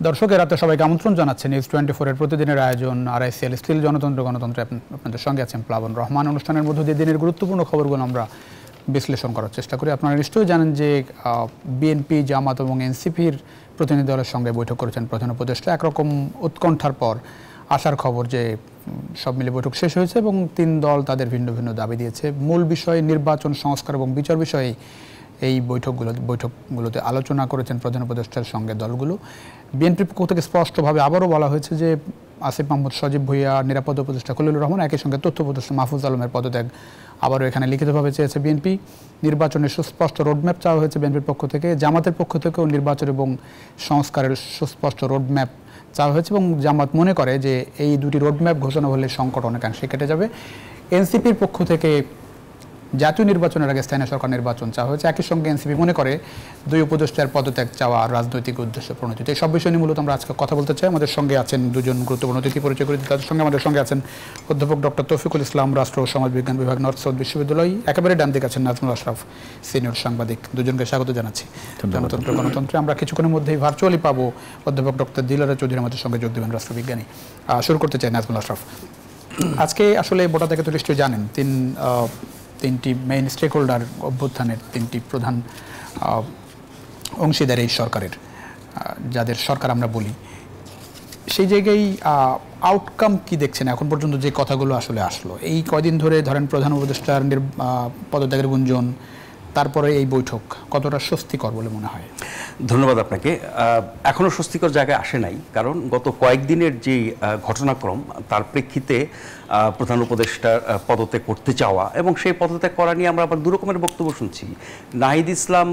দর্শক রাতে সবাইকে আমন্ত্রণ জানাচ্ছি নিউজ 24 এর প্রতিদিনের আয়োজন আরআইসিএল স্টিল জনতন্ত্র গণতন্ত্রে আপনাদের সঙ্গে আছেন প্লাবন রহমান। অনুষ্ঠানের মধ্য দিয়ে দিনের গুরুত্বপূর্ণ খবরগুলো আমরা বিশ্লেষণ করার চেষ্টা করি। আপনারা নিশ্চয়ই জানেন যে বিএনপি, জামাত এবং এনসিপির প্রতিনিধি দলের সঙ্গে বৈঠক করেছেন প্রধান উপদেষ্টা। একরকম উৎকণ্ঠার পর আসার খবর যে সব মিলে বৈঠক শেষ হয়েছে এবং তিন দল তাদের ভিন্ন ভিন্ন দাবি দিয়েছে। মূল বিষয় নির্বাচন সংস্কার এবং বিচার বিষয়ে এই বৈঠকগুলোতে আলোচনা করেছেন প্রধান উপদেষ্টার সঙ্গে দলগুলো। বিএনপির পক্ষ থেকে স্পষ্টভাবে আবারও বলা হয়েছে যে আসিফ মাহমুদ, সজীব ভুঁইয়া, নিরাপত্তা উপদেষ্টা খলিলুর রহমান, একই সঙ্গে তথ্য উপদেষ্টা মাহফুজ আলমের পদত্যাগ আবারও এখানে লিখিতভাবে চেয়েছে বিএনপি। নির্বাচনের সুস্পষ্ট রোডম্যাপ চাওয়া হয়েছে বিএনপির পক্ষ থেকে। জামাতের পক্ষ থেকেও নির্বাচন এবং সংস্কারের সুস্পষ্ট রোডম্যাপ চাওয়া হয়েছে এবং জামাত মনে করে যে এই দুটি রোডম্যাপ ঘোষণা হলে সংকট অনেকাংশে কেটে যাবে। এনসিপির পক্ষ থেকে জাতীয় নির্বাচনের আগে স্থানীয় সরকার নির্বাচন চাওয়া হয়েছে। একই সঙ্গে এনসিপি মনে করে দুই উপদেষ্টার পদত্যাগ চাওয়া রাজনৈতিক উদ্দেশ্য প্রণোদিত। এই সব বিষয় নিয়ে মূলত আমরা আজকে কথা বলতে চাই। আমাদের সঙ্গে আছেন দুজন গুরুত্বপূর্ণ অতিথি, পরিচয় করে দিতে। তাদের সঙ্গে আমাদের সঙ্গে আছেন অধ্যাপক ডক্টর তৌফিকুল ইসলাম, রাষ্ট্র ও সমাজ বিজ্ঞান বিভাগ, নর্থ সাউথ বিশ্ববিদ্যালয়। একেবারে ডান দিকে আছেন নাজমুল আশরাফ, সিনিয়র সাংবাদিক। দুজনকে স্বাগত জানাচ্ছি জনতন্ত্র গণতন্ত্রে। আমরা কিছুক্ষণের মধ্যেই ভার্চুয়ালি পাবো অধ্যাপক ডক্টর দিলারা চৌধুরী আমাদের সঙ্গে যোগ দেবেন, রাষ্ট্রবিজ্ঞানী। শুরু করতে চাই নাজমুল আশরাফ। আজকে আসলে বোটা থেকে তো নিশ্চয়ই জানেন তিনটি মেইন স্টেক হোল্ডার অভ্যুত্থানের তিনটি প্রধান অংশীদার এই সরকারের, যাদের সরকার আমরা বলি, সেই জায়গায় আউটকাম কি দেখছেন এখন পর্যন্ত? যে কথাগুলো আসলে আসলো এই কয়দিন ধরে, ধরেন প্রধান উপদেষ্টার পদত্যাগের গুঞ্জন, তারপরে এই বৈঠক, কতটা স্বস্তিকর বলে মনে হয়? ধন্যবাদ আপনাকে। এখনও স্বস্তিকর জায়গায় আসে নাই, কারণ গত কয়েকদিনের যে ঘটনাক্রম তার প্রেক্ষিতে প্রধান উপদেষ্টার পদত্যাগ করতে চাওয়া এবং সেই পদত্যাগ করা নিয়ে আমরা আবার দু রকমের বক্তব্য শুনছি। নাহিদ ইসলাম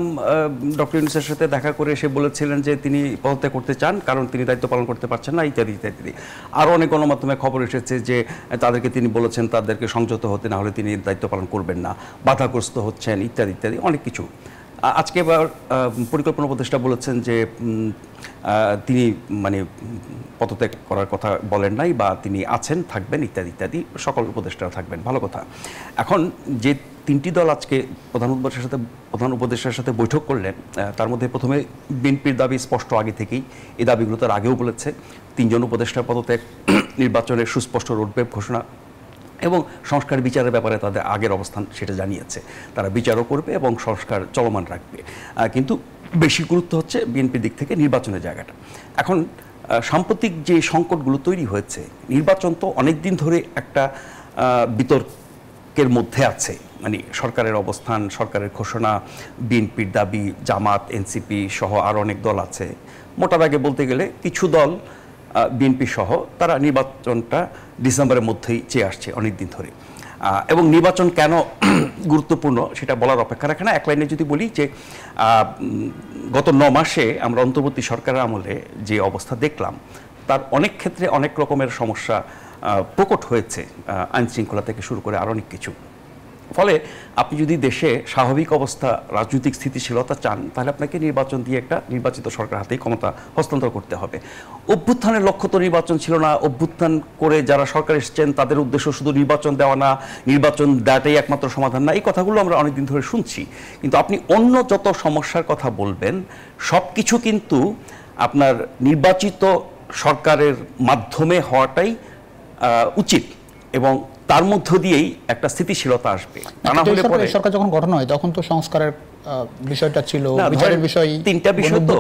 ডক্টর ইউনূসের সাথে দেখা করে এসে বলেছিলেন যে তিনি পদত্যাগ করতে চান কারণ তিনি দায়িত্ব পালন করতে পারছেন না, ইত্যাদি ইত্যাদি। আরও অনেক গণমাধ্যমে খবর এসেছে যে তাদেরকে তিনি বলেছেন তাদেরকে সংযত হতে, না হলে তিনি দায়িত্ব পালন করবেন না, বাধাগ্রস্ত হচ্ছেন, ইত্যাদি ইত্যাদি অনেক কিছু। আজকে এবার পরিকল্পনা উপদেষ্টা বলেছেন যে তিনি পদত্যাগ করার কথা বলেন নাই, বা তিনি আছেন, থাকবেন, ইত্যাদি ইত্যাদি। সকল উপদেষ্টারা থাকবেন, ভালো কথা। এখন যে তিনটি দল আজকে প্রধান উপদেষ্টার সাথে বৈঠক করলেন, তার মধ্যে প্রথমে বিএনপির দাবি স্পষ্ট আগে থেকেই, এই দাবিগুলো তার আগেও বলেছে। তিনজন উপদেষ্টার পদত্যাগ, নির্বাচনের সুস্পষ্ট রোডম্যাপ ঘোষণা এবং সংস্কার বিচারের ব্যাপারে তাদের আগের অবস্থান সেটা জানিয়েছে। তারা বিচারও করবে এবং সংস্কার চলমান রাখবে। কিন্তু বেশি গুরুত্ব হচ্ছে বিএনপির দিক থেকে নির্বাচনের জায়গাটা। এখন সাম্প্রতিক যে সংকটগুলো তৈরি হয়েছে, নির্বাচন তো অনেক দিন ধরে একটা বিতর্কের মধ্যে আছে। সরকারের অবস্থান, সরকারের ঘোষণা, বিএনপির দাবি, জামাত, এনসিপি সহ আরও অনেক দল আছে। মোটা দাগে বলতে গেলে কিছু দল, বিএনপি সহ, তারা নির্বাচনটা ডিসেম্বরের মধ্যেই চেয়ে আসছে অনেক দিন ধরে। এবং নির্বাচন কেন গুরুত্বপূর্ণ সেটা বলার অপেক্ষা রাখে না। এক লাইনে যদি বলি যে গত 9 মাসে আমরা অন্তর্বর্তী সরকারের আমলে যে অবস্থা দেখলাম, তার অনেক ক্ষেত্রে অনেক রকমের সমস্যা প্রকট হয়েছে, আইন শৃঙ্খলা থেকে শুরু করে আরও অনেক কিছু। ফলে আপনি যদি দেশে স্বাভাবিক অবস্থা, রাজনৈতিক স্থিতিশীলতা চান, তাহলে আপনাকে নির্বাচন দিয়ে একটা নির্বাচিত সরকার হাতেই ক্ষমতা হস্তান্তর করতে হবে। অভ্যুত্থানের লক্ষ্য তো নির্বাচন ছিল না। অভ্যুত্থান করে যারা সরকার এসেছেন তাদের উদ্দেশ্য শুধু নির্বাচন দেওয়া না, নির্বাচন দেওয়াটাই একমাত্র সমাধান না। এই কথাগুলো আমরা অনেকদিন ধরে শুনছি। কিন্তু আপনি অন্য যত সমস্যার কথা বলবেন, সব কিছু কিন্তু আপনার নির্বাচিত সরকারের মাধ্যমে হওয়াটাই উচিত এবং তার মধ্য দিয়েই একটা স্থিতিশীলতা আসবে। সরকার যখন গঠন হয় তখন তো সংস্কারের বিষয়টা ছিল, বিচারের বিষয়, তিনটা বিষয় তো,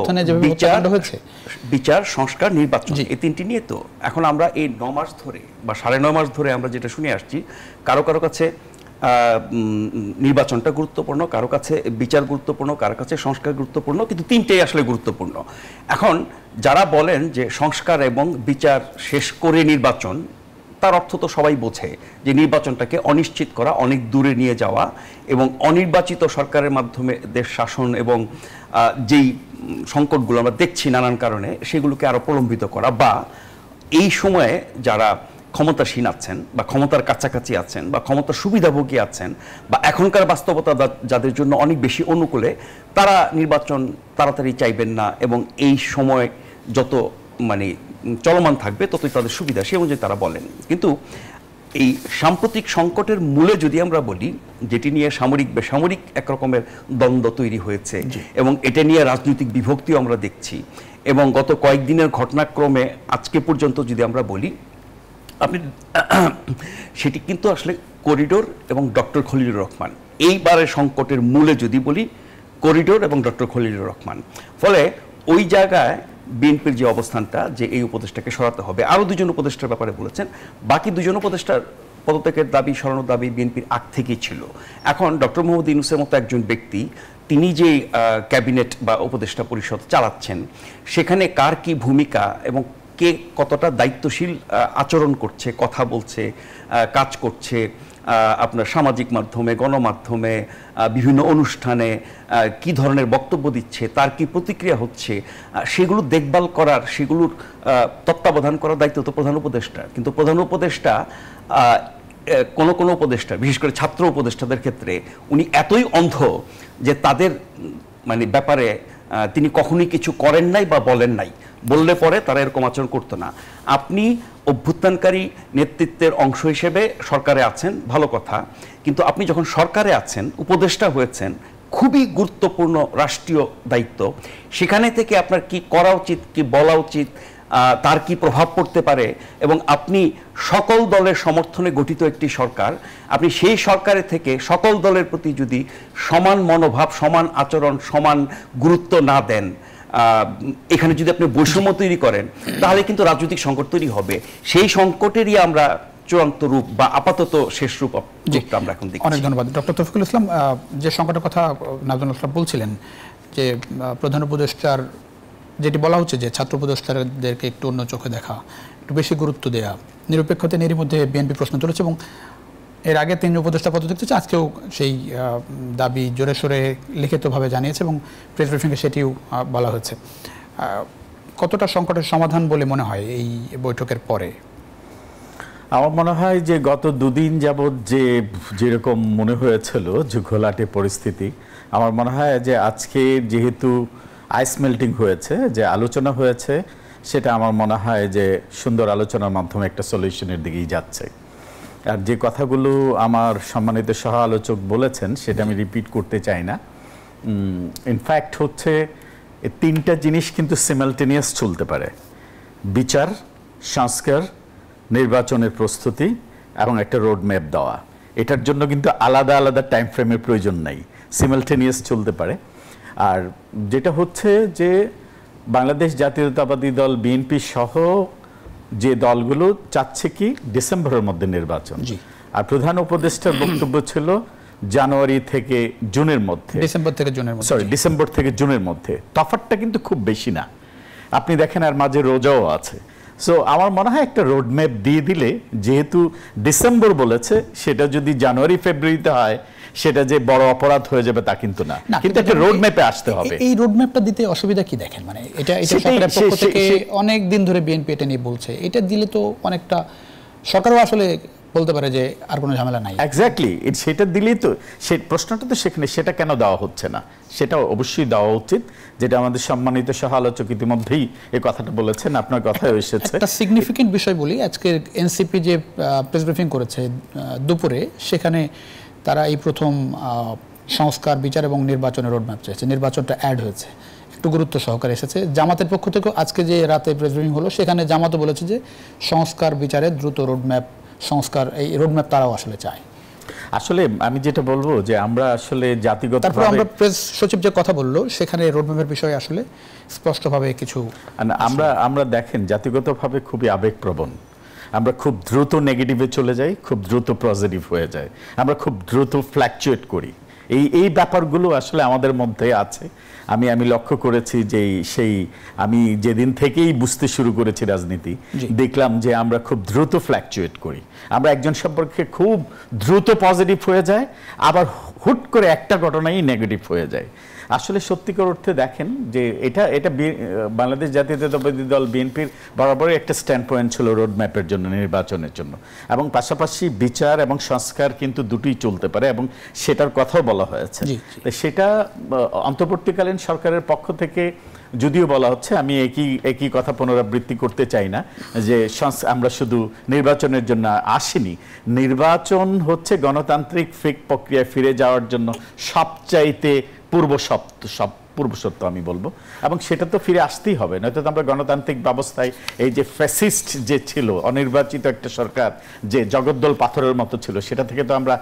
বিচার, সংস্কার, নির্বাচন, এই তিনটি নিয়ে তো এখন আমরা এই 9 মাস ধরে বা 9.5 মাস ধরে আমরা যেটা শুনে আসছি, কারো কারো কাছে নির্বাচনটা গুরুত্বপূর্ণ, কারো কাছে বিচার গুরুত্বপূর্ণ, কারো কাছে সংস্কার গুরুত্বপূর্ণ, কিন্তু তিনটেই আসলে গুরুত্বপূর্ণ। এখন যারা বলেন যে সংস্কার এবং বিচার শেষ করে নির্বাচন, তার অর্থ তো সবাই বোঝে যে নির্বাচনটাকে অনিশ্চিত করা, অনেক দূরে নিয়ে যাওয়া এবং অনির্বাচিত সরকারের মাধ্যমে দেশ শাসন এবং যেই সংকটগুলো আমরা দেখছি নানান কারণে, সেগুলোকে আরও প্রলম্বিত করা, বা এই সময়ে যারা ক্ষমতাসীন আছেন বা ক্ষমতার কাছাকাছি আছেন বা ক্ষমতার সুবিধাভোগী আছেন বা এখনকার বাস্তবতা যাদের জন্য অনেক বেশি অনুকূলে, তারা নির্বাচন তাড়াতাড়ি চাইবেন না এবং এই সময় যত চলমান থাকবে ততই তাদের সুবিধা, সে অনুযায়ী তারা বলেন। কিন্তু এই সাম্প্রতিক সংকটের মূলে যদি আমরা বলি, যেটি নিয়ে সামরিক বেসামরিক একরকমের দ্বন্দ্ব তৈরি হয়েছে এবং এটা নিয়ে রাজনৈতিক বিভক্তিও আমরা দেখছি, এবং গত কয়েকদিনের ঘটনাক্রমে আজকে পর্যন্ত যদি আমরা বলি, আপনি সেটি কিন্তু আসলে করিডোর এবং ডক্টর খলিলুর রহমান, এইবারের সংকটের মূলে যদি বলি করিডোর এবং ডক্টর খলিলুর রহমান। ফলে ওই জায়গায় বিএনপির যে অবস্থানটা, যে এই উপদেষ্টাকে সরাতে হবে, আরও দুজন উপদেষ্টার ব্যাপারে বলেছেন, বাকি দুজন উপদেষ্টার পদত্যাগের দাবি, সরানোর দাবি বিএনপির আগ থেকেই ছিল। এখন ডক্টর মোহাম্মদ ইউনূসের মতো একজন ব্যক্তি, তিনি যে ক্যাবিনেট বা উপদেষ্টা পরিষদ চালাচ্ছেন, সেখানে কার কি ভূমিকা এবং কে কতটা দায়িত্বশীল আচরণ করছে, কথা বলছে, কাজ করছে, আপনার সামাজিক মাধ্যমে, গণমাধ্যমে, বিভিন্ন অনুষ্ঠানে কি ধরনের বক্তব্য দিচ্ছে, তার কি প্রতিক্রিয়া হচ্ছে, সেগুলো দেখভাল করার, সেগুলোর তত্ত্বাবধান করার দায়িত্ব তো প্রধান উপদেষ্টা। কিন্তু প্রধান উপদেষ্টা, কোন কোন উপদেষ্টা, বিশেষ করে ছাত্র উপদেষ্টাদের ক্ষেত্রে উনি এতই অন্ধ যে তাদের মানে ব্যাপারে তিনি কখনোই কিছু করেন নাই বা বলেন নাই, বললে পরে তারা এরকম আচরণ করতো না। আপনি অভ্যুত্থানকারী নেতৃত্বের অংশ হিসেবে সরকারে আছেন, ভালো কথা, কিন্তু আপনি যখন সরকারে আছেন, উপদেষ্টা হয়েছেন, খুবই গুরুত্বপূর্ণ রাষ্ট্রীয় দায়িত্ব, সেখানে থেকে আপনার কি করা উচিত, কি বলা উচিত, তার কি প্রভাব পড়তে পারে, এবং আপনি সকল দলের সমর্থনে গঠিত একটি সরকার, আপনি সেই সরকারের থেকে সকল দলের প্রতি যদি সমান মনোভাব, সমান আচরণ, সমান গুরুত্ব না দেন, এখানে যদি আপনি বৈষম্য তৈরি করেন, তাহলে কিন্তু রাজনৈতিক সংকট তৈরি হবে। সেই সংকটেরই আমরা চূড়ান্ত রূপ বা আপাতত শেষ রূপ আমরা এখন দেখি। অনেক ধন্যবাদ ডক্টর তৌফিকুল ইসলাম। যে সংকটের কথা নাজমুল ইসলাম বলছিলেন, যে প্রধান উপদেষ্টার যেটি বলা হচ্ছে যে ছাত্র উপদেষ্টাদেরকে একটু অন্য চোখে দেখা, একটু বেশি গুরুত্ব দেওয়া, নিরপেক্ষতা এরই মধ্যে বিএনপি প্রশ্ন তুলেছে, এবং এর আগে তিনি উপদেষ্টা পদত্যাগ করেছে, আজকেও সেই দাবি জোরে সোরে লিখিতভাবে জানিয়েছে এবং প্রেস ব্রিফিংয়ে সেটিও বলা হয়েছে। কতটা সংকটের সমাধান বলে মনে হয় এই বৈঠকের পরে? আমার মনে হয় যে গত দুদিন যাবৎ যেরকম মনে হয়েছিল যে ঘোলাটে পরিস্থিতি, আমার মনে হয় যে আজকে যেহেতু আইস মেল্টিং হয়েছে, যে আলোচনা হয়েছে, সেটা আমার মনে হয় যে সুন্দর আলোচনার মাধ্যমে একটা সলিউশনের দিকেই যাচ্ছে। আর যে কথাগুলো আমার সম্মানিত সহ আলোচক বলেছেন সেটা আমি রিপিট করতে চাই না। ইনফ্যাক্ট হচ্ছে তিনটা জিনিস কিন্তু সিমালটেনিয়াস চলতে পারে: বিচার, সংস্কার, নির্বাচনের প্রস্তুতি এবং একটা রোড ম্যাপ দেওয়া। এটার জন্য কিন্তু আলাদা আলাদা টাইম ফ্রেমের প্রয়োজন নাই, সিমালটেনিয়াস চলতে পারে। আর যেটা হচ্ছে যে বাংলাদেশ জাতীয়তাবাদী দল বিএনপি সহ যে দলগুলো চাচ্ছে কি ডিসেম্বরের মধ্যে নির্বাচন, আর প্রধান উপদেষ্টার বক্তব্য ছিল জানুয়ারি থেকে জুনের মধ্যে, ডিসেম্বর থেকে জুনের মধ্যে। তফাৎটা কিন্তু খুব বেশি না, আপনি দেখেন আর মাঝে রোজাও আছে। সো আমার মনে হয় একটা রোডম্যাপ দিয়ে দিলে, যেহেতু ডিসেম্বর বলেছে, সেটা যদি জানুয়ারি ফেব্রুয়ারিতে হয় সেটা যে বড় অপরাধ হয়ে যাবে তা কিন্তু না, কিন্তু একটা রোডম্যাপে আসতে হবে। এই রোডম্যাপটা দিতে অসুবিধা কি দেখেন? মানে এটা সরকারের পক্ষ থেকে অনেক দিন ধরে বিএনপি এটা নিয়ে বলছে, এটা দিলে তো অনেকটা সরকারও আসলে বলতে পারে যে আর কোনো ঝামেলা নাই। এক্স্যাক্টলি, সেটা দিলেই তো, সেই প্রশ্নটা তো সেখানে, সেটা কেন দেওয়া হচ্ছে না? সেটা অবশ্যই দেওয়া উচিত, যেটা আমাদের সম্মানিত সহ আলোচক ইতিমধ্যেই এই কথাটা বলেছেন, আপনার কথায় এসেছে। একটা সিগনিফিকেন্ট বিষয় বলি, আজকে এনসিপি যে প্রেস ব্রিফিং করেছে দুপুরে, সেখানে তারা এই প্রথম সংস্কার, বিচার এবং নির্বাচনের রোডম্যাপ চেয়েছে, নির্বাচনটা অ্যাড হয়েছে, একটু গুরুত্ব সহকারে এসেছে। জামাতের পক্ষ থেকে আজকে যে রাতে প্রেস ব্রিফিং হলো, সেখানে জামাতও বলেছে যে সংস্কার বিচারে দ্রুত রোডম্যাপ, সংস্কার, এই রোডম্যাপ তারাও আসলে চায়। আসলে আমি যেটা বলবো যে আমরা আসলে জাতিগত, তারপর আমরা প্রেস সচিব যে কথা বললো, সেখানে রোডম্যাপের বিষয়ে আসলে স্পষ্টভাবে কিছু আমরা দেখেন জাতিগতভাবে খুবই আবেগপ্রবণ, আমরা খুব দ্রুত নেগেটিভে চলে যাই, খুব দ্রুত পজিটিভ হয়ে যায়, আমরা খুব দ্রুত ফ্ল্যাকচুয়েট করি। এই ব্যাপারগুলো আসলে আমাদের মধ্যে আছে। আমি লক্ষ্য করেছি যে আমি যেদিন থেকেই বুঝতে শুরু করেছি রাজনীতি, দেখলাম যে আমরা খুব দ্রুত ফ্ল্যাকচুয়েট করি। আমরা একজন সম্পর্কে খুব দ্রুত পজিটিভ হয়ে যায়, আবার হুট করে একটা ঘটনাই নেগেটিভ হয়ে যায়। আসলে সত্যিকার অর্থে দেখেন যে এটা বাংলাদেশ জাতীয়তাবাদী দল বিএনপির বরাবরই একটা স্ট্যান্ড পয়েন্ট ছিল রোড ম্যাপের জন্য, নির্বাচনের জন্য, এবং পাশাপাশি বিচার এবং সংস্কার কিন্তু দুটোই চলতে পারে, এবং সেটার কথাও বলা হয়েছে। সেটা অন্তর্বর্তীকালীন সরকারের পক্ষ থেকে যদিও বলা হচ্ছে, আমি একই কথা পুনরাবৃত্তি করতে চাই না যে আমরা শুধু নির্বাচনের জন্য আসিনি। নির্বাচন হচ্ছে গণতান্ত্রিক প্রক্রিয়ায় ফিরে যাওয়ার জন্য সবচাইতে পূর্বশর্ত আমি বলবো, এবং সেটা তো ফিরে আসতেই হবে, নয়তো তো আমরা গণতান্ত্রিক ব্যবস্থায় এই যে ফ্যাসিস্ট যে ছিল অনির্বাচিত একটা সরকার যে জগদ্দল পাথরের মতো ছিল, সেটা থেকে তো আমরা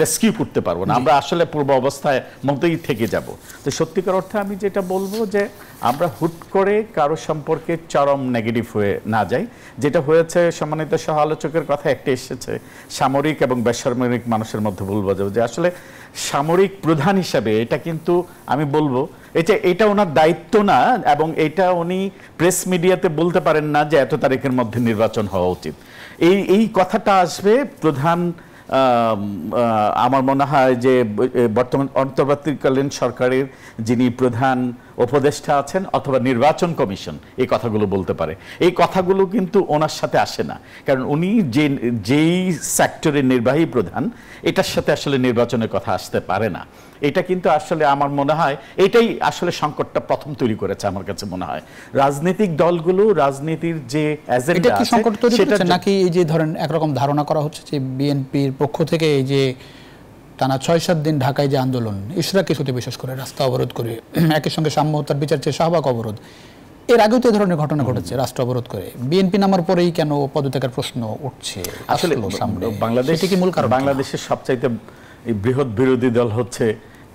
রেস্কিউ করতে পারবো না, আমরা আসলে পূর্ব অবস্থায় মতোই থেকে যাব। তো সত্যিকার অর্থে আমি যেটা বলবো যে আমরা হুট করে কারো সম্পর্কে চরম নেগেটিভ হয়ে না যাই। যেটা হয়েছে, সম্মানিত সহ আলোচকের কথা একটা এসেছে, সামরিক এবং বেসামরিক মানুষের মধ্যে ভুল বোঝাবো, যে আসলে সামরিক প্রধান হিসাবে এটা কিন্তু আমি বলবো এটা ওনার দায়িত্ব না, এবং এটা উনি প্রেস মিডিয়াতে বলতে পারেন না যে এত তারিখের মধ্যে নির্বাচন হওয়া উচিত। এই কথাটা আসবে প্রধান, আমার মনে হয় যে বর্তমান অন্তর্বর্তীকালীন সরকারের যিনি প্রধান উপদেষ্টা আছেন অথবা নির্বাচন কমিশন এই কথাগুলো বলতে পারে। এই কথাগুলো কিন্তু ওনার সাথে আসে না, কারণ উনি যেই সেক্টরের নির্বাহী প্রধান, এটার সাথে আসলে নির্বাচনের কথা আসতে পারে না। এটা কিন্তু আসলে আমার মনে হয় এটাই আসলে সংকটটা প্রথম তৈরি করেছে আমার কাছে মনে হয়। রাজনৈতিক দলগুলো রাজনীতির যে এজেন্ডা আছে সংকট তৈরি করেছে নাকি এই যে ধরেন একরকম ধারণা করা হচ্ছে যে বিএনপির পক্ষ থেকে এই যে টানা ৬-৭ দিন ঢাকায় যে আন্দোলন, ইশরাক ইস্যুতে বিশেষ করে রাস্তা অবরোধ করে, একই সঙ্গে সাম্য হত্যার বিচার চেয়ে শাহবাগ অবরোধ, এর আগেও তো এই ধরনের ঘটনা ঘটেছে রাষ্ট্র অবরোধ করে। বিএনপি নামার পরেই কেন পদত্যাগের প্রশ্ন উঠছে? আসলে বাংলাদেশের সবচাইতে বৃহৎ বিরোধী দল হচ্ছে,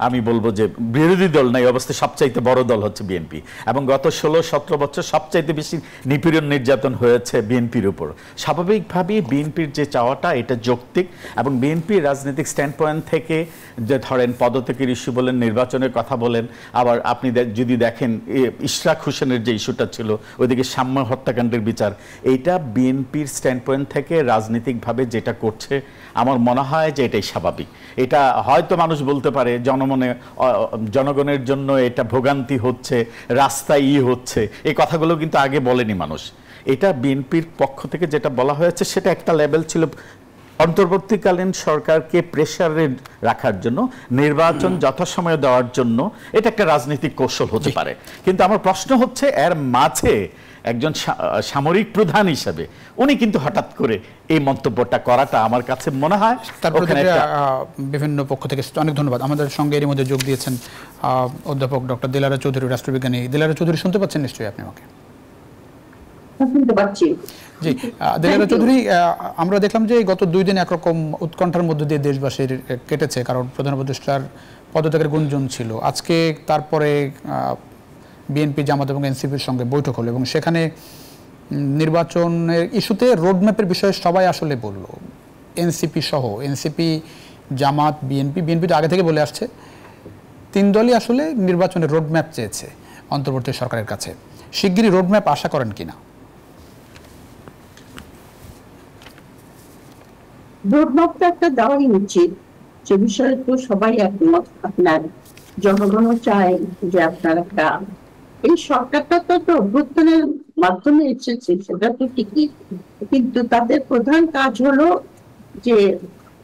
আমি বলবো যে বিরোধী দল নাই, অবস্থায় সবচাইতে বড় দল হচ্ছে বিএনপি, এবং গত 16-17 বছর সবচাইতে বেশি নিপীড়ন নির্যাতন হয়েছে বিএনপির উপর। স্বাভাবিকভাবেই বিএনপির যে চাওয়াটা এটা যৌক্তিক, এবং বিএনপির রাজনৈতিক স্ট্যান্ড পয়েন্ট থেকে যে ধরেন পদত্যাগের ইস্যু বলেন, নির্বাচনের কথা বলেন, আবার আপনি যদি দেখেন ইশরাক হোসেনের যে ইস্যুটা ছিল, ওইদিকে সাম্য হত্যাকাণ্ডের বিচার, এইটা বিএনপির স্ট্যান্ড পয়েন্ট থেকে রাজনৈতিকভাবে যেটা করছে আমার মনে হয় যে এটাই স্বাভাবিক। এটা হয়তো মানুষ বলতে পারে জনগণের জন্য এটা ভোগান্তি হচ্ছে, রাস্তায় হচ্ছে, এই কথাগুলো কিন্তু আগে বলেনি মানুষ। এটা বিএনপির পক্ষ থেকে যেটা বলা হয়েছে সেটা একটা লেভেল ছিল অন্তর্বর্তীকালীন সরকারকে প্রেসারে রাখার জন্য, নির্বাচন যথাসময়ে দেওয়ার জন্য, এটা একটা রাজনৈতিক কৌশল হতে পারে। কিন্তু আমার প্রশ্ন হচ্ছে এর মাঝে একজন সামরিক প্রধান হিসেবে উনি কিন্তু হঠাৎ করে এই মন্তব্যটা করাটা আমার কাছে মনে হয় বিভিন্ন পক্ষ থেকে অনেক ধন্যবাদ। আমাদের সঙ্গে এর মধ্যে যোগ দিয়েছেন অধ্যাপক ডক্টর দিলারা চৌধুরী, রাষ্ট্রবিজ্ঞানী। দিলারা চৌধুরী শুনতে পাচ্ছেন নিশ্চয়ই আপনি আমাকে? জি দিলারা চৌধুরী, আমরা দেখলাম যে গত 2 দিন একরকম উৎকণ্ঠার মধ্যে দিয়ে দেশবাসীর কেটেছে, কারণ প্রধান উপদেষ্টার পদত্যাগের গুঞ্জন ছিল। আজকে তারপরে বিএনপি, জামাত এবং এনসিপির সঙ্গে বৈঠক হলো, এবং সেখানে নির্বাচনের ইস্যুতে রোডম্যাপের বিষয়ে সবাই আসলে বলল, এনসিপি সহ, এনসিপি, জামাত, বিএনপি তো আগে থেকে বলে আসছে 3 দলই আসলে নির্বাচনের রোডম্যাপ চেয়েছে অন্তর্বর্তী সরকারের কাছে। শিগগিরই রোডম্যাপ আশা করেন কিনা? রোডম্যাপটা একটা দেওয়াই উচিত, সে বিষয়ে তো সবাই একমত। আপনার জনগণও চায় যে আপনার একটা, এই সরকারটা তো অভ্যুত্থানের মাধ্যমে এসেছে, সেটা তো ঠিকই, কিন্তু তাদের প্রধান কাজ হলো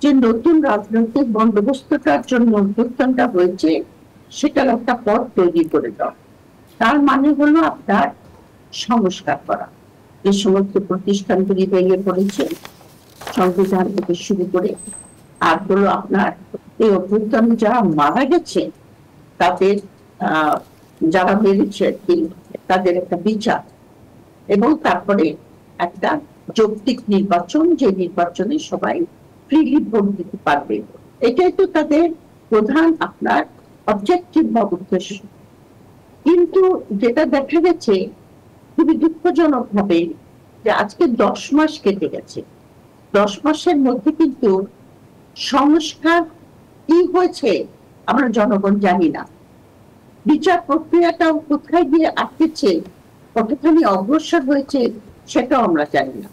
যে নতুন রাজনৈতিক বন্দোবস্তটার জন্য অভ্যুত্থানটা হয়েছে সেটার একটা পথ তৈরি করে দেওয়া। তার মানে হলো আপনার সংস্কার করা। যে সমস্ত প্রতিষ্ঠানগুলি ভেঙে পড়েছে, সংবিধান থেকে শুরু করে, আর হলো আপনার এই অভ্যুত্থানে যারা মারা গেছে তাদের যারা মেরেছে তাদের একটা বিচার, এবং তারপরে একটা যৌক্তিক নির্বাচন, যে নির্বাচনে সবাই ফ্রিলি ভোট দিতে পারবে। এটাই তো তাদের প্রধান আপনার অবজেক্টিভ বা উদ্দেশ্য। কিন্তু যেটা দেখা গেছে খুবই দুঃখজনক ভাবে যে আজকে 10 মাস কেটে গেছে, 10 মাসের মধ্যে কিন্তু সংস্কার কি হয়েছে আমরা জনগণ জানি না। বিচার প্রক্রিয়াটাও কোথায় গিয়ে আটকেছে, কতখানি অগ্রসর হয়েছে সেটাও আমরা জানি না।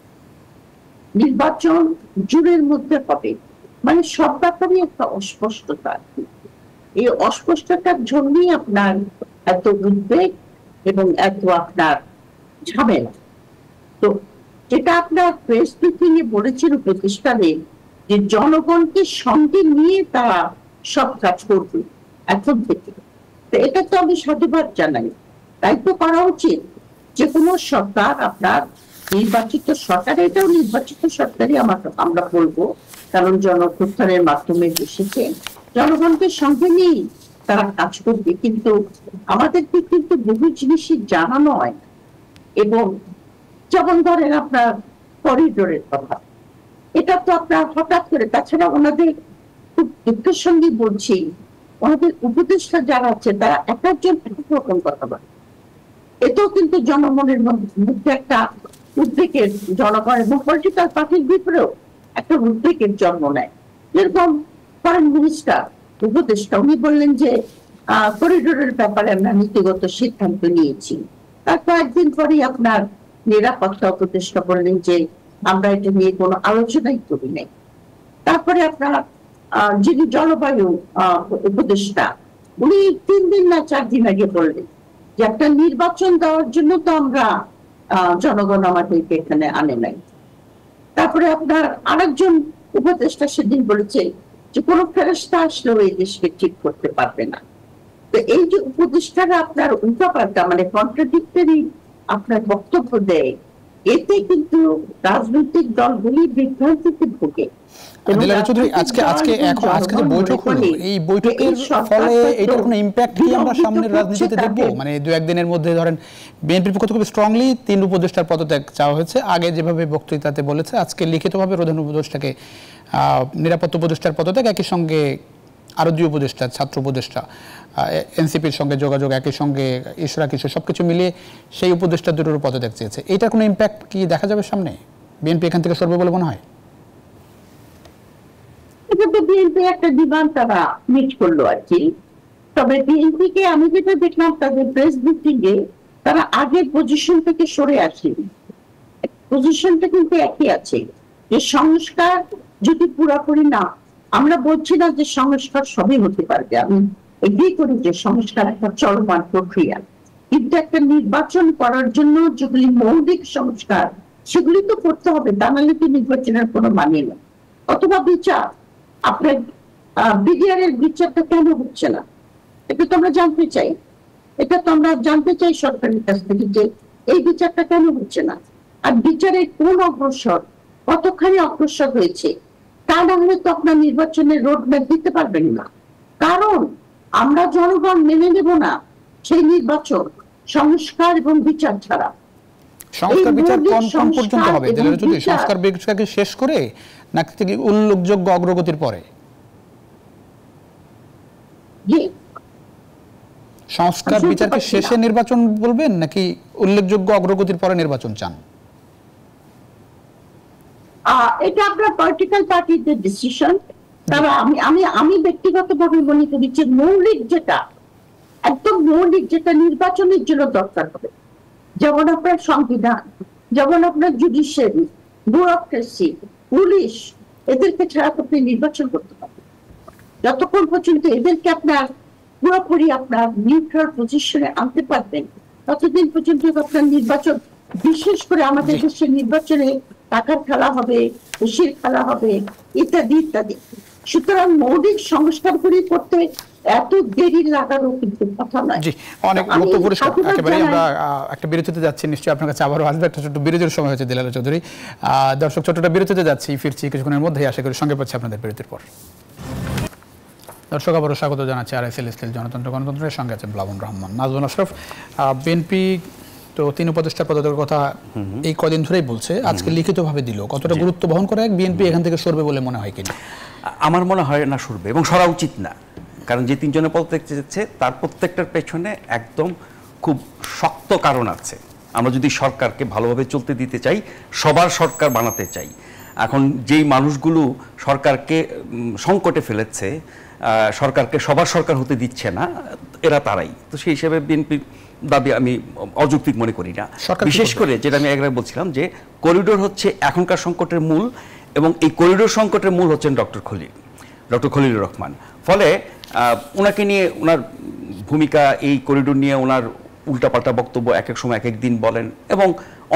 নির্বাচন জুনের মধ্যে হবে, মানে সব ব্যাপারে একটা অস্পষ্টতা। এই অস্পষ্টতার জন্যই আপনার এত উদ্বেগ এবং এত আপনার ঝামেলা। তো যেটা আপনার প্রেস ব্রিফিং এ বলেছিল প্রতিষ্ঠানে, যে জনগণকে সঙ্গে নিয়ে তারা সব কাজ করবে এখন থেকে, তো এটা তো আমি সাধুবাদ জানাই। তাই তো করা উচিত। যে কোনো সরকার আপনার নির্বাচিত সরকার, এটাও নির্বাচিত সরকারই আমরা বলবো, কারণ জনপ্রত্যানের মাধ্যমে এসেছে, জনগণকে সঙ্গে নিয়ে তারা কাজ করবে, কিন্তু আমাদেরকে কিন্তু বহু জিনিসই জানা নয়। এবং যেমন ধরেন আপনার করিডোরের কথা, এটা তো আপনার হঠাৎ করে, তাছাড়া ওনাদের খুব দুঃখের সঙ্গে বলছি, ওনাদের উপদেষ্টা যারা আছে তারা এক একজন এক এক রকম কথা বলে। এতেও কিন্তু জনগণের মধ্যে একটা উদ্বেগের, জনগণ এবং পলিটিক্যাল পার্টির ভিতরেও একটা উদ্বেগের জন্ম নেয়। যেরকম ফরেন মিনিস্টার উপদেষ্টা উনি বললেন যে করিডোরের ব্যাপারে আমরা নীতিগত সিদ্ধান্ত নিয়েছি। তার কয়েকদিন পরে আপনার নিরাপত্তা উপদেষ্টা বললেন যে আমরা এটা নিয়ে কোনো আলোচনাই করি নাই। তারপরে আপনার যিনি জলবায়ু উপদেষ্টা উনি 3 দিন না 4 দিন আগে বললেন যে একটা নির্বাচন দেওয়ার জন্য তো আমরা জনগণ আমাদেরকে এখানে আনে নাই। তারপরে আপনার আরেকজন উপদেষ্টা সেদিন বলেছে যে কোনো ফেরেশতা আসলেও এই দেশকে ঠিক করতে পারবে না। তো এই যে উপদেষ্টারা আপনার উল্টাপাল্টা মানে কন্ট্রাডিক্টরি আপনার বক্তব্য দেয়, এতে কিন্তু রাজনৈতিক দলগুলি বিভ্রান্তিতে ভোগে। আজকে যে বৈঠক হলো, এই বৈঠকের ফলে এটার কোনো ইম্প্যাক্ট কি আমরা সামনের রাজনীতিতে দেখবো? মানে 2-1 দিনের মধ্যে ধরেন বিএনপির পক্ষ থেকে খুব স্ট্রংলি 3 উপদেষ্টার পদত্যাগ চাওয়া হয়েছে। আগে যেভাবে বক্তৃতাতে বলেছে, আজকে লিখিতভাবে প্রধান উপদেষ্টাকে নিরাপত্তা উপদেষ্টার পদত্যাগ, একই সঙ্গে আরো 2 উপদেষ্টা, ছাত্র উপদেষ্টা, এনসিপির সঙ্গে যোগাযোগ, একই সঙ্গে ইশরাক কিশোর, সবকিছু মিলিয়ে সেই উপদেষ্টা দুটোর পদত্যাগ চেয়েছে। এটার কোনো ইম্প্যাক্ট কি দেখা যাবে সামনে? বিএনপি এখান থেকে সরবে বলে মনে হয়? এটা তো বিএনপি একটা ডিমান্ড তারা মিট করলো আর কি। তবে বিএনপিকে আমি যেটা দেখলাম তাদের প্রেস ব্রিফিং এ, তারা আগের পজিশন থেকে সরে আসেনি। পজিশনটা কিন্তু একই আছে যে সংস্কার যদি পুরোপুরি না, আমরা বলছি না যে সংস্কার সবই হতে পারবে, আমি এগ্রি করি যে সংস্কার একটা চলমান প্রক্রিয়া, কিন্তু একটা নির্বাচন করার জন্য যেগুলি মৌলিক সংস্কার সেগুলি তো করতে হবে, তা নাহলে তো নির্বাচনের কোনো মানে নেই। অথবা বিচার, আপনার বিডিআর এর বিচারটা কেন হচ্ছে না, এটা তো আমরা জানতে চাই। এটা তো আমরা জানতে চাই সরকারের কাছ থেকে যে এই বিচারটা কেন হচ্ছে না, আর বিচারের কোন অগ্রসর, কতখানি অগ্রসর হয়েছে, তা না হলে তো আপনার নির্বাচনের রোড ম্যাপ দিতে পারবেন না। কারণ আমরা জনগণ মেনে নেব না সেই নির্বাচন সংস্কার এবং বিচার ছাড়া। সংস্কার বিচার কোন পর্যন্ত হবে? যদি সংস্কার বিচারকে শেষ করে নাকি উল্লেখযোগ্য অগ্রগতির পরে? সংস্কার বিচারকে শেষে নির্বাচন বলবেন নাকি উল্লেখযোগ্য অগ্রগতির পরে নির্বাচন চান? এটা আপনার পলিটিক্যাল পার্টিদের ডিসিশন। তবে আমি ব্যক্তিগতভাবে মনে করি যে মৌলিক যেটা, একদম মৌলিক যেটা নির্বাচনের জন্য দরকার হবে, যেমন আপনার সংবিধান, যেমন আপনার জুডিশিয়ারি, ব্যুরোক্রেসি, পুলিশ, এদেরকে ছাড়া আপনি নির্বাচন করতে পারবেন। যতক্ষণ পর্যন্ত এদেরকে আপনার পুরোপুরি আপনার নিউট্রাল পজিশনে আনতে পারবেন, ততদিন পর্যন্ত আপনার নির্বাচন, বিশেষ করে আমাদের দেশের নির্বাচনে টাকার খেলা হবে, খুশির খেলা হবে, ইত্যাদি ইত্যাদি। সুতরাং মৌলিক সংস্কারগুলি করতে এত দেরি লাগারও কিন্তু কথা নয়। জি, অনেক পরিষ্কার। একেবারে আমরা একটা বিরতিতে যাচ্ছি, নিশ্চয়ই আপনার কাছে আবারও আসবে। একটা ছোট্ট বিরতির সময় হয়েছে দিলারা চৌধুরী। দর্শক, ছোট্ট বিরতিতে যাচ্ছি, ফিরছি কিছুক্ষণের মধ্যেই, আশা করি সঙ্গে পাচ্ছি আপনাদের বিরতির পর। দর্শক, আবারও স্বাগত জানাচ্ছি আরআইএসএল স্টিল জনতন্ত্র গণতন্ত্রের সঙ্গে আছেন প্লাবন রহমান, নাজমুল আশরাফ। বিএনপি তো 3 উপদেষ্টার পদত্যাগের কথা এই কদিন ধরেই বলছে, আজকে লিখিতভাবে দিল। কতটা গুরুত্ব বহন করে বিএনপি এখান থেকে সরবে বলে মনে হয় কিনা? আমার মনে হয় না সরবে, এবং সরা উচিত না। কারণ যে 3 জনের পদত্যাগ চেয়েছে তার প্রত্যেকটার পেছনে একদম খুব শক্ত কারণ আছে। আমরা যদি সরকারকে ভালোভাবে চলতে দিতে চাই, সবার সরকার বানাতে চাই, এখন যেই মানুষগুলো সরকারকে সংকটে ফেলেছে, সরকারকে সবার সরকার হতে দিচ্ছে না, এরা তারাই। তো সেই হিসেবে বিএনপির দাবি আমি অযৌক্তিক মনে করি না। বিশেষ করে যেটা আমি একবার বলছিলাম যে করিডোর হচ্ছে এখনকার সংকটের মূল, এবং এই করিডোর সংকটের মূল হচ্ছেন ডক্টর খলিলুর রহমান। ফলে ওনাকে নিয়ে, ওনার ভূমিকা, এই করিডোর নিয়ে ওনার উল্টাপাল্টা বক্তব্য এক এক সময় এক এক দিন বলেন, এবং